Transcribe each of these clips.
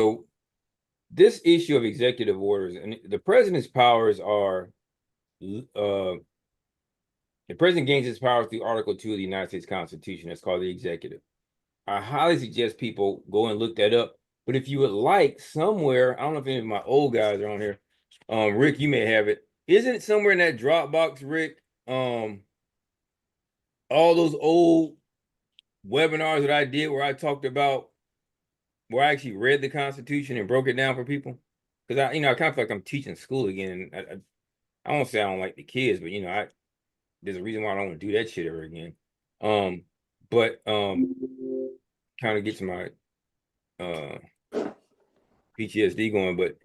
So this issue of executive orders and the president's powers are the president gains his powers through Article 2 of the United States Constitution. That's called the executive. I highly suggest people go and look that up. But if you would like somewhere, I don't know if any of my old guys are on here. Rick, you may have it. Isn't it somewhere in that Dropbox, Rick? All those old webinars that I did where I talked about where I actually read the Constitution and broke it down for people. Because I kind of feel like I'm teaching school again. I won't say I don't like the kids, but there's a reason why I don't want to do that shit ever again. But kind of gets my PTSD going. But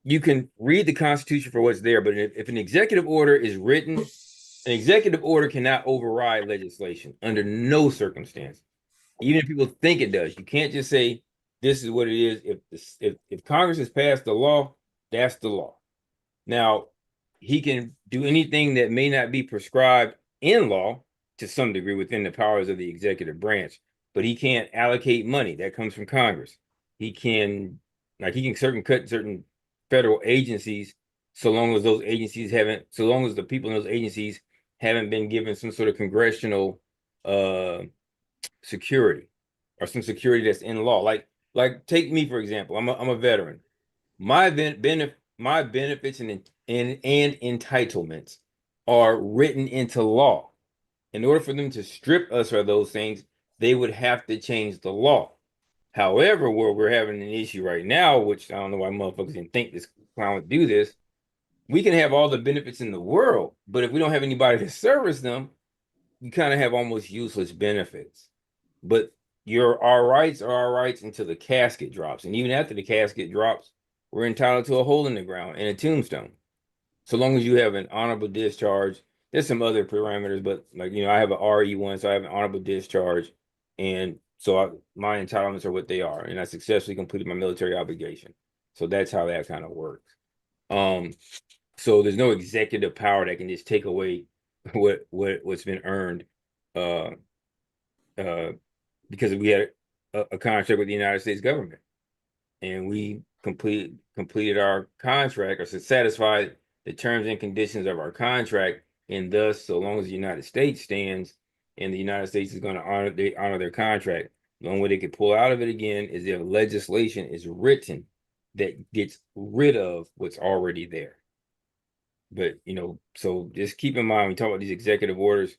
you can read the Constitution for what's there. But if an executive order is written, an executive order cannot override legislation under no circumstance. Even if people think it does, you can't just say this is what it is. If Congress has passed the law, that's the law. Now, he can do anything that may not be prescribed in law to some degree within the powers of the executive branch, but he can't allocate money that comes from Congress. He can cut certain federal agencies so long as the people in those agencies haven't been given some sort of congressional security or some security that's in law. Like take me for example. I'm a veteran. My benefits and entitlements are written into law. In order for them to strip us of those things, they would have to change the law. However, where we're having an issue right now, which I don't know why motherfuckers didn't think this clown would do this, we can have all the benefits in the world, but if we don't have anybody to service them, you kind of have almost useless benefits. But our rights are our rights until the casket drops. And even after the casket drops, we're entitled to a hole in the ground and a tombstone. So long as you have an honorable discharge, there's some other parameters, but I have an RE1, so I have an honorable discharge. And so my entitlements are what they are. And I successfully completed my military obligation. So that's how that kind of works. So there's no executive power that can just take away what's been earned uh because we had a contract with the United States government and we completed our contract or satisfied the terms and conditions of our contract, and thus so long as the United States stands and the United States is going to honor their contract, the only way they could pull out of it again is if legislation is written that gets rid of what's already there. But so just keep in mind, we talk about these executive orders,